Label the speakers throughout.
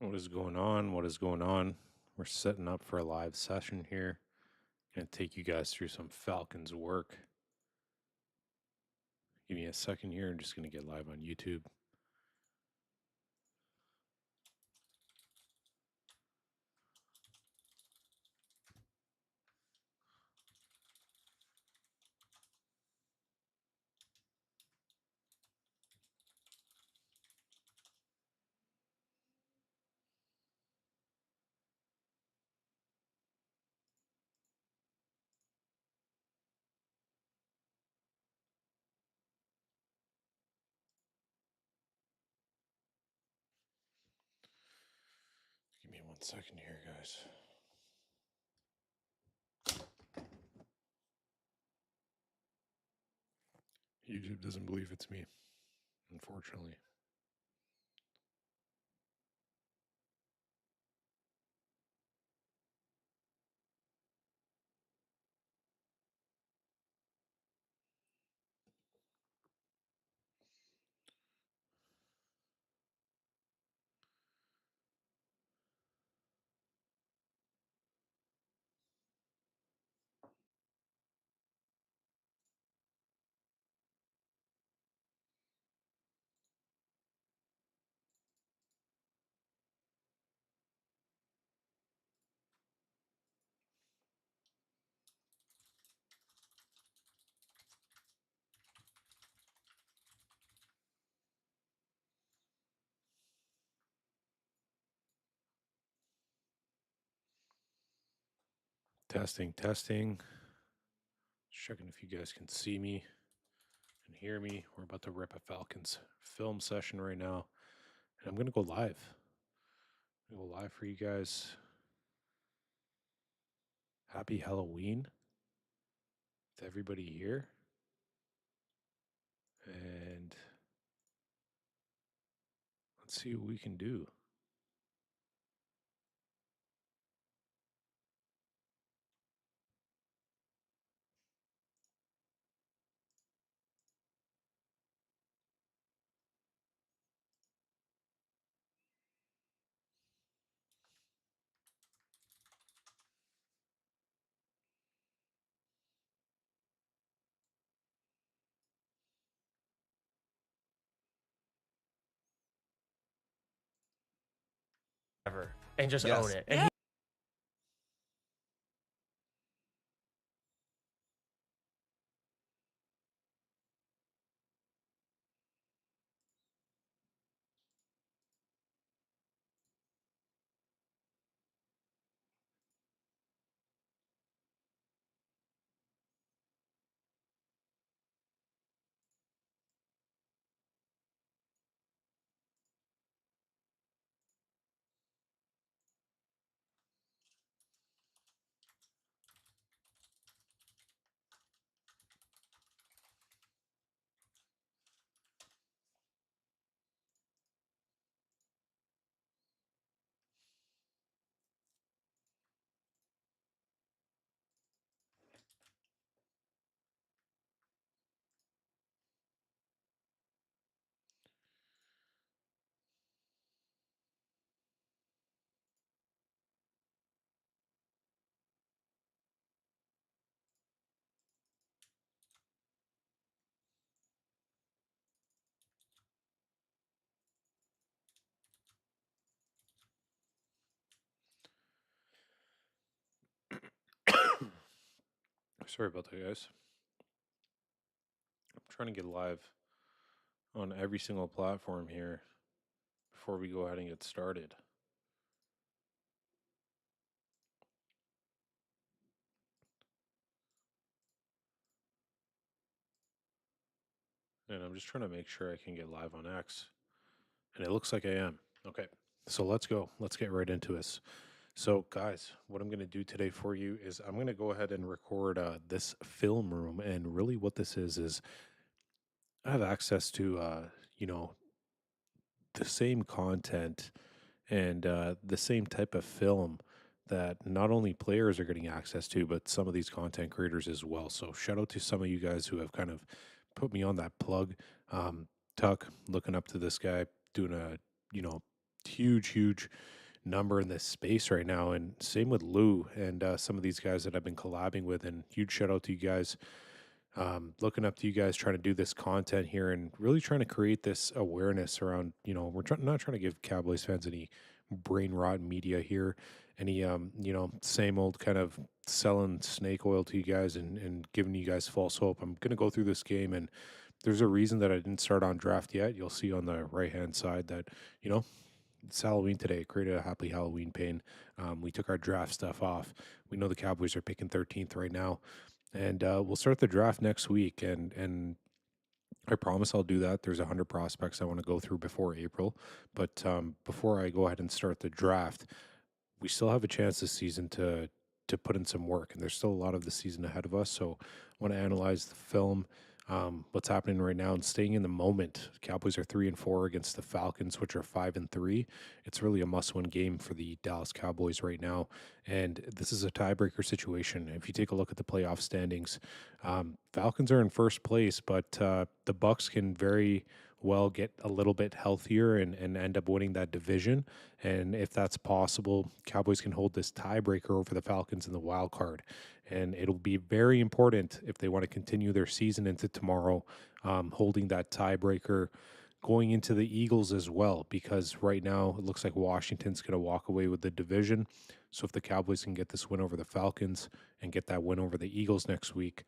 Speaker 1: What is going on? What is going on? We're setting up for a live session here. Gonna take you guys through some Falcons work. Give me a second here. I'm just gonna get live on YouTube. Give me 1 second here, guys. YouTube doesn't believe it's me, unfortunately. Testing, testing. Checking if you guys can see me and hear me. We're about to rip a Falcons film session right now. And I'm gonna go live. I'm gonna go live for you guys. Happy Halloween to everybody here. And let's see what we can do.
Speaker 2: And just
Speaker 3: Yes.
Speaker 2: own it. And
Speaker 1: Sorry about that, guys. I'm trying to get live on every single platform here before we go ahead and get started. And I'm just trying to make sure I can get live on X. And it looks like I am. Okay, so let's go. Let's get right into this. So, guys, what I'm going to do today for you is I'm going to go ahead and record this film room. And really, what this is I have access to, the same content and the same type of film that not only players are getting access to, but some of these content creators as well. So shout out to some of you guys who have kind of put me on that plug. Tuck, looking up to this guy, doing a, huge number in this space right now. And same with Lou and some of these guys that I've been collabing with. And huge shout out to you guys. Looking up to you guys trying to do this content here and really trying to create this awareness around, we're not trying to give Cowboys fans any brain rot media here, any, same old kind of selling snake oil to you guys and giving you guys false hope. I'm going to go through this game, and there's a reason that I didn't start on draft yet. You'll see on the right hand side that, you know, it's Halloween today. Created a happy Halloween pane. We took our draft stuff off. We know the Cowboys are picking 13th right now, and we'll start the draft next week. And I promise I'll do that. There's 100 prospects I want to go through before April, but before I go ahead and start the draft, we still have a chance this season to put in some work, and there's still a lot of the season ahead of us. So I want to analyze the film, what's happening right now, and staying in the moment. Cowboys are 3-4 against the Falcons, which are 5-3. It's really a must-win game for the Dallas Cowboys right now, and this is a tiebreaker situation. If you take a look at the playoff standings, Falcons are in first place, but the Bucks can very well get a little bit healthier and end up winning that division. And if that's possible, Cowboys can hold this tiebreaker over the Falcons in the wild card. And it'll be very important if they want to continue their season into tomorrow, holding that tiebreaker going into the Eagles as well, because right now it looks like Washington's going to walk away with the division. So if the Cowboys can get this win over the Falcons and get that win over the Eagles next week,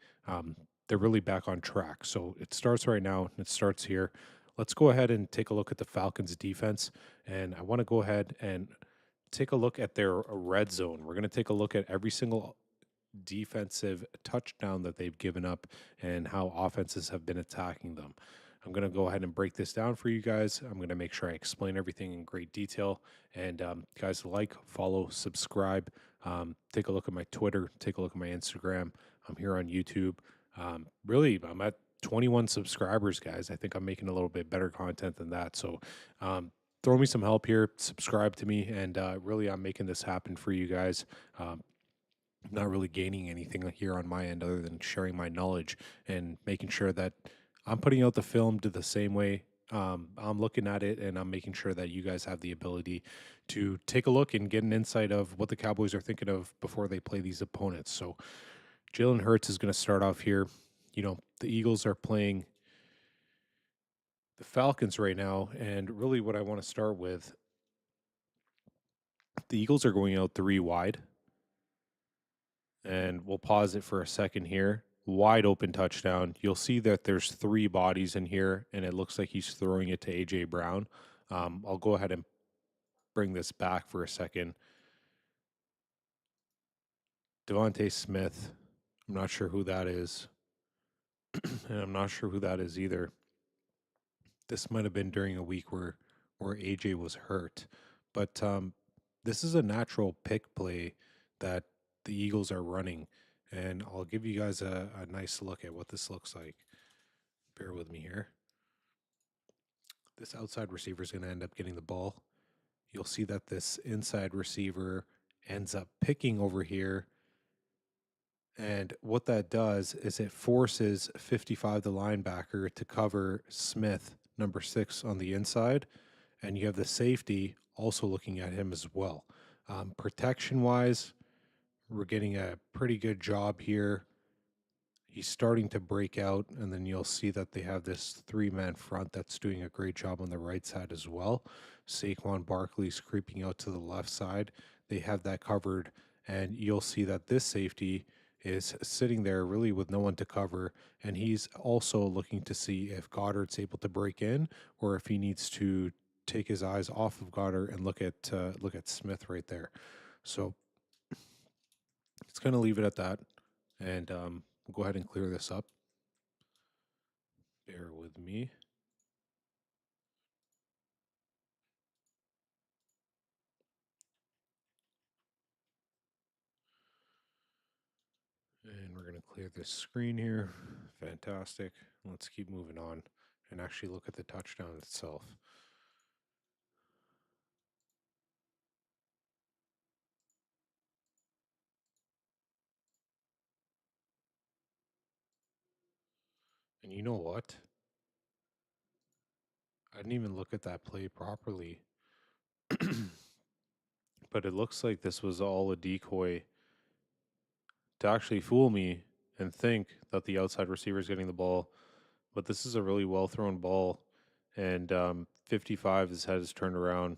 Speaker 1: they're really back on track. So it starts right now. It starts here. Let's go ahead and take a look at the Falcons defense. And I want to go ahead and take a look at their red zone. We're going to take a look at every single defensive touchdown that they've given up and how offenses have been attacking them. I'm going to go ahead and break this down for you guys. I'm going to make sure I explain everything in great detail. And guys, like, follow, subscribe. Take a look at my Twitter. Take a look at my Instagram. I'm here on YouTube. Really, I'm at 21 subscribers, guys. I think I'm making a little bit better content than that. So throw me some help here. Subscribe to me. And really, I'm making this happen for you guys. Not really gaining anything here on my end other than sharing my knowledge and making sure that I'm putting out the film to the same way I'm looking at it, and I'm making sure that you guys have the ability to take a look and get an insight of what the Cowboys are thinking of before they play these opponents. So Jalen Hurts is going to start off here. The Eagles are playing the Falcons right now, and really what I want to start with, the Eagles are going out 3 wide. And we'll pause it for a second here. Wide open touchdown. You'll see that there's 3 bodies in here, and it looks like he's throwing it to A.J. Brown. I'll go ahead and bring this back for a second. Devontae Smith, I'm not sure who that is. And I'm not sure who that is either. This might have been during a week where AJ was hurt. But this is a natural pick play that the Eagles are running. And I'll give you guys a nice look at what this looks like. Bear with me here. This outside receiver is going to end up getting the ball. You'll see that this inside receiver ends up picking over here. And what that does is it forces 55, the linebacker, to cover Smith, number 6, on the inside. And you have the safety also looking at him as well. Protection-wise, we're getting a pretty good job here. He's starting to break out, and then you'll see that they have this 3-man front that's doing a great job on the right side as well. Saquon Barkley's creeping out to the left side. They have that covered, and you'll see that this safety is sitting there really with no one to cover, and he's also looking to see if Goddard's able to break in or if he needs to take his eyes off of Goddard and look at Smith right there. So it's going to leave it at that, and we'll go ahead and clear this up. Bear with me. And we're going to clear this screen here. Fantastic. Let's keep moving on and actually look at the touchdown itself. And you know what? I didn't even look at that play properly. but it looks like this was all a decoy to actually fool me and think that the outside receiver is getting the ball. But this is a really well thrown ball, and 55, his head is turned around.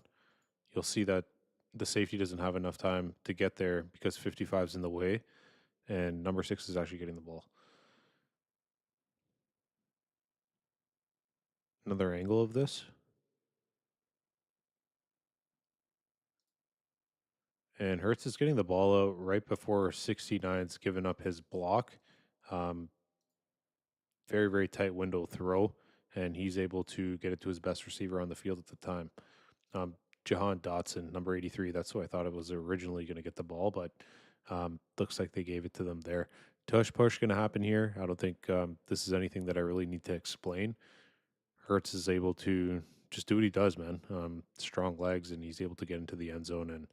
Speaker 1: You'll see that the safety doesn't have enough time to get there because 55 is in the way, and number 6 is actually getting the ball. Another angle of this. And Hertz is getting the ball out right before 69's given up his block. Um, very, very tight window throw, and he's able to get it to his best receiver on the field at the time. Jahan Dotson, number 83. That's who I thought it was originally going to get the ball, but looks like they gave it to them there. Tush push going to happen here. I don't think this is anything that I really need to explain. Hertz is able to just do what he does, man. Strong legs, and he's able to get into the end zone, and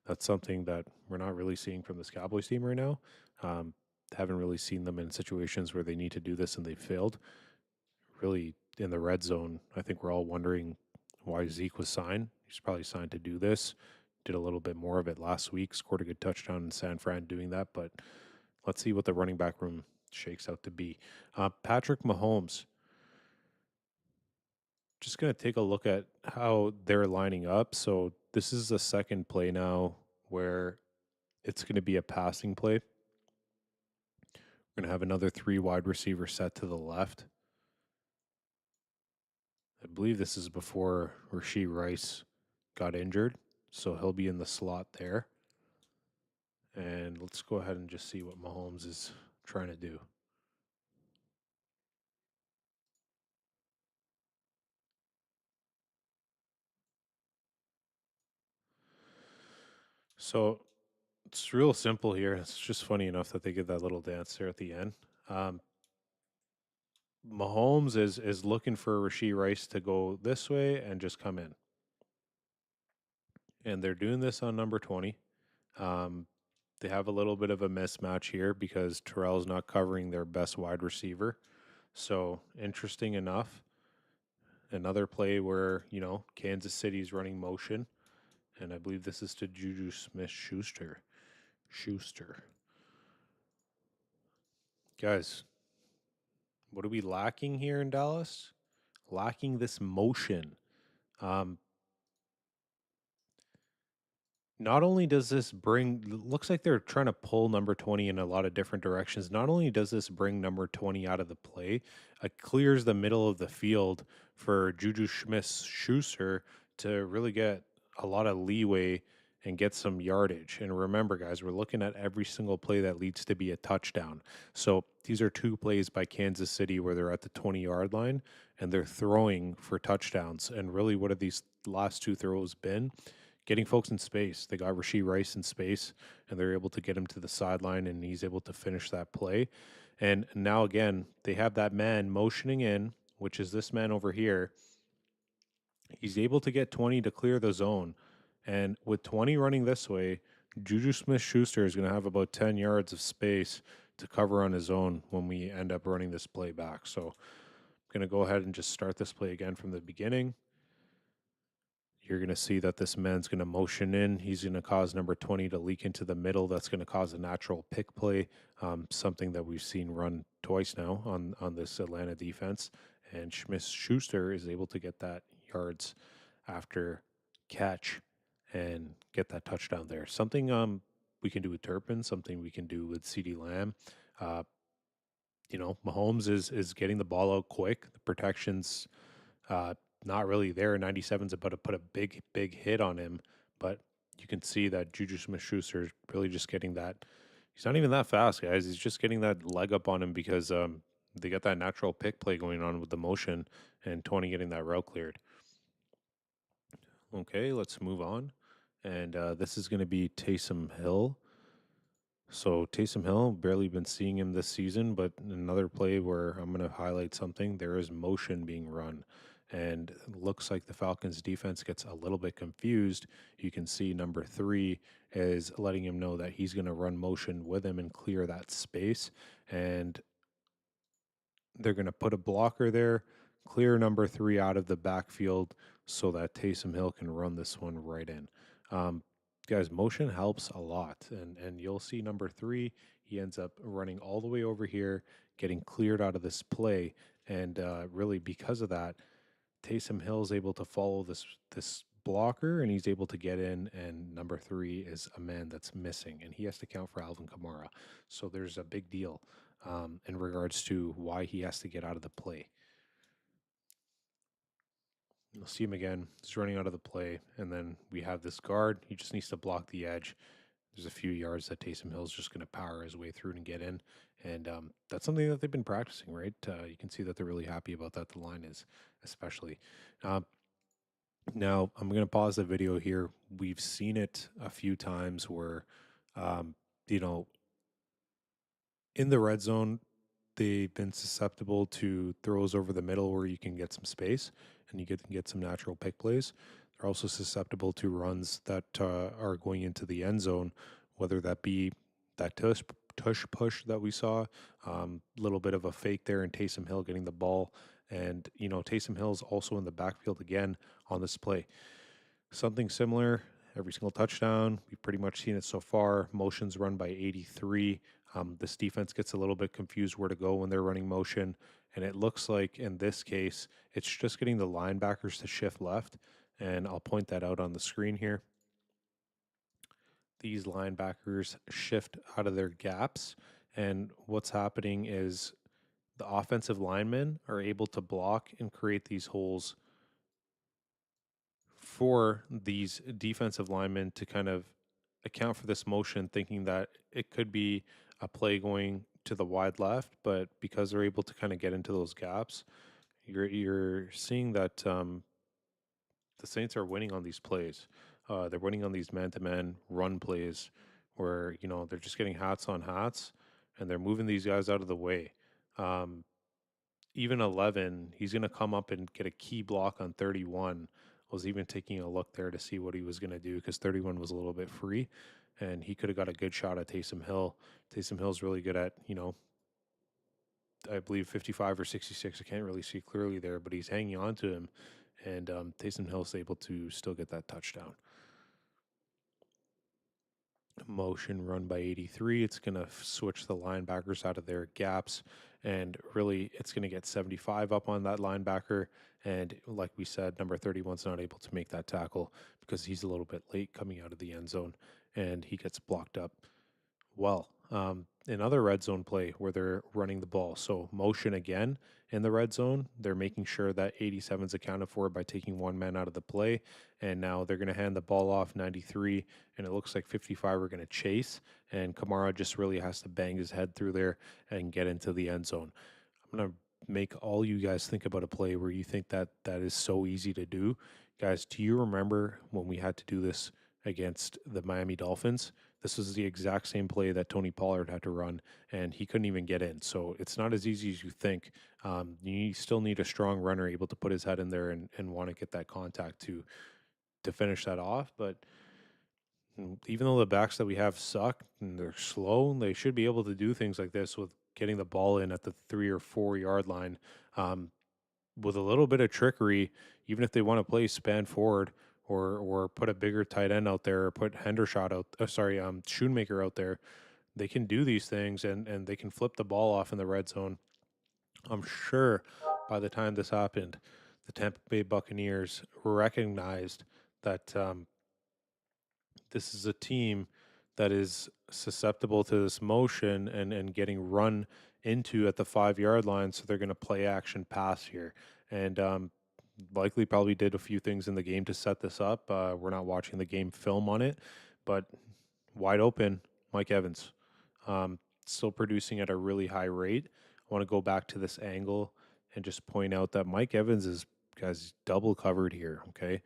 Speaker 1: that's something that we're not really seeing from this Cowboys team right now. Haven't really seen them in situations where they need to do this and they failed. Really, in the red zone, I think we're all wondering why Zeke was signed. He's probably signed to do this. Did a little bit more of it last week. Scored a good touchdown in San Fran doing that, but let's see what the running back room shakes out to be. Patrick Mahomes. Just going to take a look at how they're lining up. So this is the second play now where it's going to be a passing play. We're going to have another 3 wide receiver set to the left. I believe this is before Rashee Rice got injured, so he'll be in the slot there. And let's go ahead and just see what Mahomes is trying to do. So it's real simple here. It's just funny enough that they give that little dance there at the end. Mahomes is looking for Rashee Rice to go this way and just come in. And they're doing this on number 20. They have a little bit of a mismatch here because Terrell's not covering their best wide receiver. So interesting enough. Another play where, Kansas City's running motion. And I believe this is to Juju Smith-Schuster. Guys, what are we lacking here in Dallas? Lacking this motion. Not only does this looks like they're trying to pull number 20 in a lot of different directions. Not only does this bring number 20 out of the play, it clears the middle of the field for Juju Smith-Schuster to really get a lot of leeway and get some yardage. And remember, guys, we're looking at every single play that leads to be a touchdown. So these are 2 plays by Kansas City where they're at the 20-yard line and they're throwing for touchdowns. And really, what have these last 2 throws been? Getting folks in space. They got Rashee Rice in space, and they're able to get him to the sideline, and he's able to finish that play. And now, again, they have that man motioning in, which is this man over here. He's able to get 20 to clear the zone. And with 20 running this way, Juju Smith-Schuster is going to have about 10 yards of space to cover on his own when we end up running this play back. So I'm going to go ahead and just start this play again from the beginning. You're going to see that this man's going to motion in. He's going to cause number 20 to leak into the middle. That's going to cause a natural pick play, something that we've seen run twice now on this Atlanta defense. And Smith-Schuster is able to get that yards after catch and get that touchdown there. Something we can do with Turpin, something we can do with CeeDee Lamb. Mahomes is getting the ball out quick. The protection's not really there. 97's about to put a big hit on him, but you can see that Juju Smith-Schuster is really just getting that. He's not even that fast, guys. He's just getting that leg up on him because they got that natural pick play going on with the motion and 20 getting that route cleared. Okay, let's move on. And this is going to be Taysom Hill. So Taysom Hill, barely been seeing him this season, but another play where I'm going to highlight something. There is motion being run, and it looks like the Falcons defense gets a little bit confused. You can see number 3 is letting him know that he's going to run motion with him and clear that space, and they're going to put a blocker there, clear number 3 out of the backfield so that Taysom Hill can run this one right in. guys, motion helps a lot, and you'll see number three. He ends up running all the way over here, getting cleared out of this play, and really because of that, Taysom Hill's able to follow this blocker, and he's able to get in. And number three is a man that's missing, and he has to count for Alvin Kamara. So there's a big deal in regards to why he has to get out of the play. You'll see him again. He's running out of the play, and then we have this guard. He just needs to block the edge. There's a few yards that Taysom Hill's just going to power his way through and get in, and that's something that they've been practicing, right? You can see that they're really happy about that. The line is, especially. Now, I'm going to pause the video here. We've seen it a few times where, um, you know, in the red zone, they've been susceptible to throws over the middle where you can get some space and you get some natural pick plays. They're also susceptible to runs that are going into the end zone, whether that be that tush push that we saw, little bit of a fake there, and Taysom Hill getting the ball. And, Taysom Hill's also in the backfield again on this play. Something similar every single touchdown. We've pretty much seen it so far. Motions run by 83. This defense gets a little bit confused where to go when they're running motion. And it looks like in this case, it's just getting the linebackers to shift left. And I'll point that out on the screen here. These linebackers shift out of their gaps. And what's happening is the offensive linemen are able to block and create these holes for these defensive linemen to kind of account for this motion, thinking that it could be a play going to the wide left, but because they're able to kind of get into those gaps, you're seeing that the Saints are winning on these plays. They're winning on these man-to-man run plays, where they're just getting hats on hats, and they're moving these guys out of the way. Um, Even 11, he's going to come up and get a key block on 31. Was even taking a look there to see what he was going to do because 31 was a little bit free and he could have got a good shot at Taysom Hill. Taysom Hill's really good at, I believe 55 or 66. I can't really see clearly there, but he's hanging on to him. And Taysom Hill's able to still get that touchdown. Motion run by 83. It's going to switch the linebackers out of their gaps, and really it's going to get 75 up on that linebacker. And like we said, number 31's not able to make that tackle because he's a little bit late coming out of the end zone, and he gets blocked up. Well, another red zone play where they're running the ball. So motion again in the red zone. They're making sure that 87's accounted for by taking one man out of the play. And now they're going to hand the ball off 93, and it looks like 55 are going to chase. And Kamara just really has to bang his head through there and get into the end zone. I'm going to make all you guys think about a play where you think that that is so easy to do. Guys, do you remember when we had to do this against the Miami Dolphins? This was the exact same play that Tony Pollard had to run, and he couldn't even get in. So it's not as easy as you think. You still need a strong runner able to put his head in there and want to get that contact to finish that off. But even though the backs that we have suck and they're slow, they should be able to do things like this with getting the ball in at the 3 or 4 yard line. With a little bit of trickery, even if they want to play span forward or put a bigger tight end out there or put Hendershot out, Schoonmaker out there, they can do these things and they can flip the ball off in the red zone. I'm sure by the time this happened, the Tampa Bay Buccaneers recognized that this is a team that is susceptible to this motion and getting run into at the 5 yard line. So they're going to play action pass here. And likely probably did a few things in the game to set this up. We're not watching the game film on it, but wide open, Mike Evans. Still producing at a really high rate. I want to go back to this angle and just point out that Mike Evans is, guys, double covered here. Okay.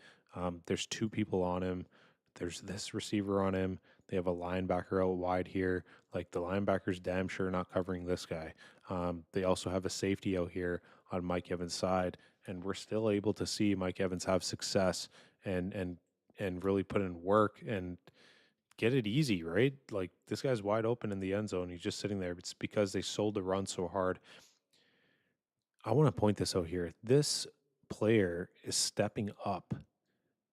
Speaker 1: There's two people on him. There's this receiver on him. They have a linebacker out wide here. Like the linebacker's damn sure not covering this guy. They also have a safety out here on Mike Evans' side, and we're still able to see Mike Evans have success and really put in work and get it easy, right? Like this guy's wide open in the end zone. He's just sitting there. It's because they sold the run so hard. I want to point this out here. This player is stepping up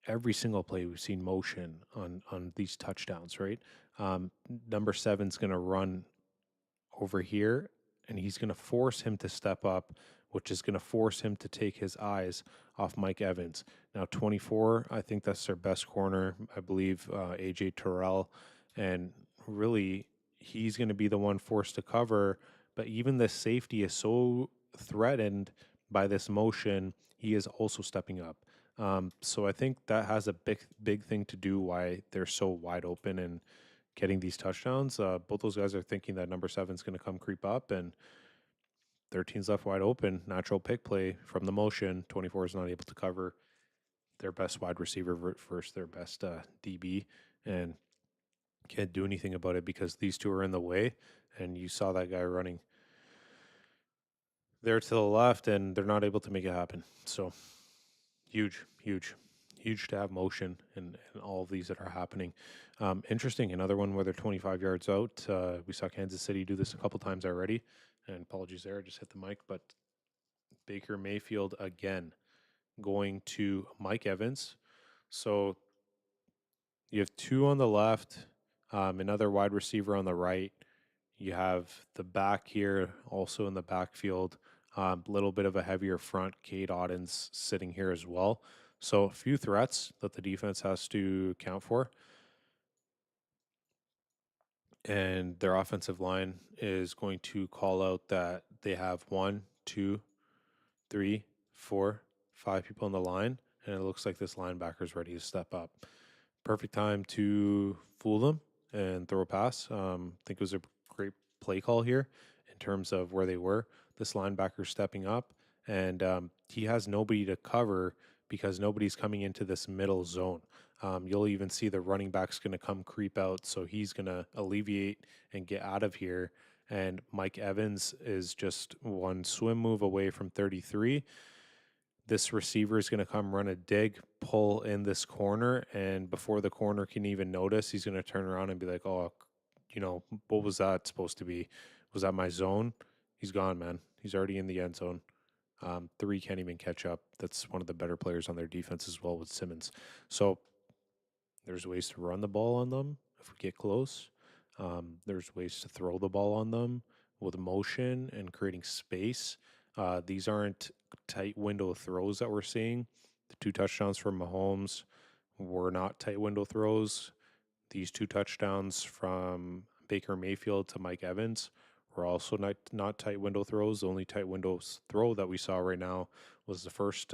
Speaker 1: every single play we've seen motion on these touchdowns, right? Number seven's going to run over here, and he's going to force him to step up, which is going to force him to take his eyes off Mike Evans. Now, 24, I think that's their best corner. I believe AJ Terrell, and really, he's going to be the one forced to cover. But even the safety is so threatened by this motion, he is also stepping up. So I think that has a big thing to do why they're so wide open and getting these touchdowns. Both those guys are thinking that number seven is going to come creep up, and 13's left wide open. Natural pick play from the motion. 24 is not able to cover their best wide receiver versus their best DB, and can't do anything about it because these two are in the way. And you saw that guy running there to the left, and they're not able to make it happen. So huge to have motion and all of these that are happening. Interesting, another one where they're 25 yards out. We saw Kansas City do this a couple times already, and apologies there, I just hit the mic. But Baker Mayfield again going to Mike Evans. So you have two on the left, another wide receiver on the right. You have the back here also in the backfield. A little bit of a heavier front. Cade Otton's sitting here as well. So a few threats that the defense has to account for. And their offensive line is going to call out that they have 1, 2, 3, 4, 5 people on the line. And it looks like this linebacker is ready to step up. Perfect time to fool them and throw a pass. I think it was a great play call here in terms of where they were. This linebacker stepping up, and he has nobody to cover because nobody's coming into this middle zone. You'll even see the running back's going to come creep out, so he's going to alleviate and get out of here. And Mike Evans is just one swim move away from 33. This receiver is going to come run a dig, pull in this corner, and before the corner can even notice, he's going to turn around and be like, oh, what was that supposed to be? Was that my zone? He's gone, man. He's already in the end zone. 3 can't even catch up. That's one of the better players on their defense as well with Simmons. So there's ways to run the ball on them if we get close. There's ways to throw the ball on them with motion and creating space. These aren't tight window throws that we're seeing. The 2 touchdowns from Mahomes were not tight window throws. These 2 touchdowns from Baker Mayfield to Mike Evans were also not tight window throws. The only tight window throw that we saw right now was the first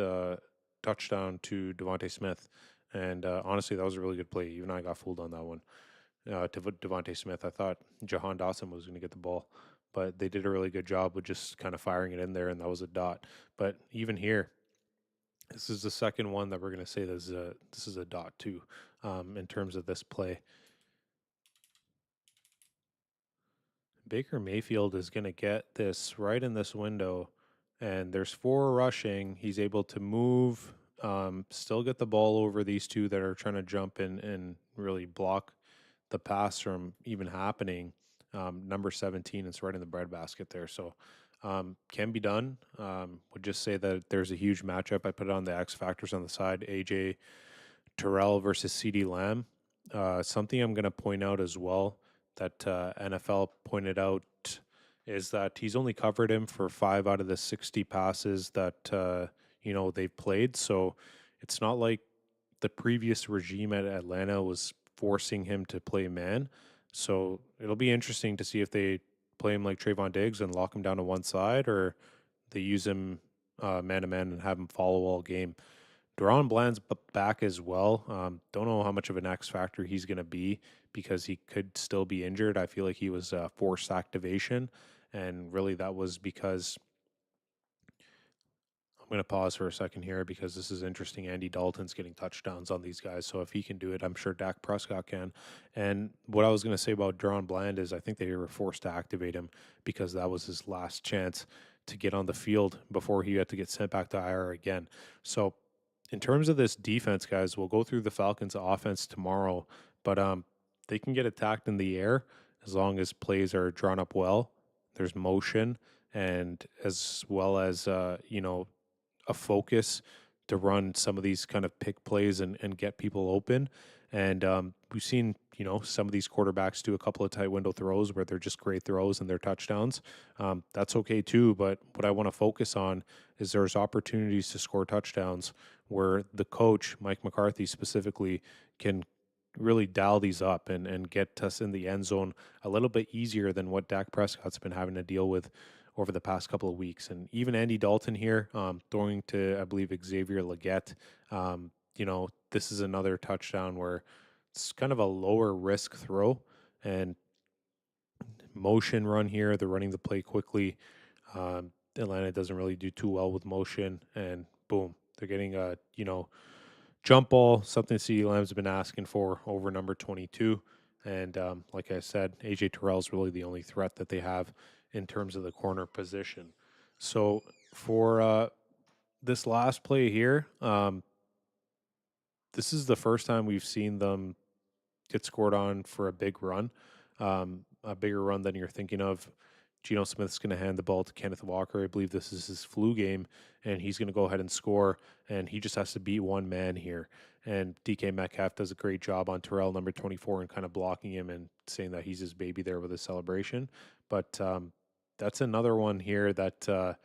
Speaker 1: touchdown to Devontae Smith. And honestly, that was a really good play. Even I got fooled on that one. To Devontae Smith, I thought Jahan Dawson was going to get the ball, but they did a really good job with just kind of firing it in there, and that was a dot. But even here, this is the second one that we're going to say this is a dot too, in terms of this play. Baker Mayfield is going to get this right in this window, and there's 4 rushing. He's able to move, still get the ball over these 2 that are trying to jump in and really block the pass from even happening. Number 17 is right in the breadbasket there. So can be done. Would just say that there's a huge matchup. I put it on the X factors on the side. AJ Terrell versus CD Lamb. Something I'm going to point out as well that NFL pointed out is that he's only covered him for 5 out of the 60 passes that they've played. So it's not like the previous regime at Atlanta was forcing him to play man. So it'll be interesting to see if they play him like Trayvon Diggs and lock him down to one side, or they use him man to man and have him follow all game. Deron Bland's back as well. Don't know how much of an X factor he's going to be because he could still be injured. I feel like he was forced activation, and really that was because I'm going to pause for a second here because this is interesting. Andy Dalton's getting touchdowns on these guys, so if he can do it, I'm sure Dak Prescott can. And what I was going to say about Deron Bland is I think they were forced to activate him because that was his last chance to get on the field before he had to get sent back to IR again. So in terms of this defense, guys, we'll go through the Falcons' offense tomorrow, but they can get attacked in the air as long as plays are drawn up well. There's motion, and as well as a focus to run some of these kind of pick plays and get people open. And we've seen, some of these quarterbacks do a couple of tight window throws where they're just great throws and they're touchdowns. That's okay too. But what I want to focus on is there's opportunities to score touchdowns where the coach, Mike McCarthy specifically, can really dial these up and get us in the end zone a little bit easier than what Dak Prescott's been having to deal with over the past couple of weeks. And even Andy Dalton here, throwing to, I believe, Xavier Leggett. This is another touchdown where it's kind of a lower risk throw and motion run here. They're running the play quickly. Atlanta doesn't really do too well with motion, and boom, they're getting a, jump ball, something CeeDee Lamb's been asking for over number 22. And like I said, AJ Terrell's really the only threat that they have in terms of the corner position. So for this last play here, this is the first time we've seen them get scored on for a big run, a bigger run than you're thinking of. Geno Smith's going to hand the ball to Kenneth Walker. I believe this is his flu game, and he's going to go ahead and score, and he just has to beat one man here. And DK Metcalf does a great job on Terrell, number 24, and kind of blocking him and saying that he's his baby there with his celebration. But that's another one here that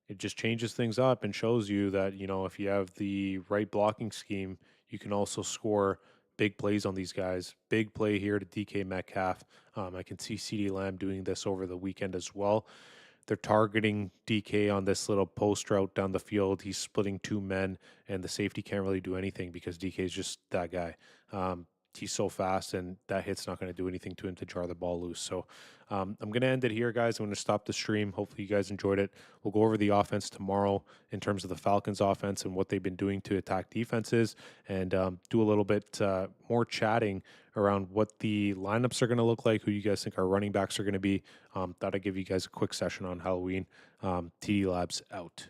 Speaker 1: it just changes things up and shows you that, if you have the right blocking scheme, you can also score big plays on these guys. Big play here to DK Metcalf. I can see CeeDee Lamb doing this over the weekend as well. They're targeting DK on this little post route down the field. He's splitting two men, and the safety can't really do anything because DK is just that guy. He's so fast, and that hit's not going to do anything to him to jar the ball loose. So I'm going to end it here, guys. I'm going to stop the stream. Hopefully you guys enjoyed it. We'll go over the offense tomorrow in terms of the Falcons offense and what they've been doing to attack defenses, and do a little bit more chatting around what the lineups are going to look like, who you guys think our running backs are going to be. Thought I'd give you guys a quick session on Halloween. TD Labs out.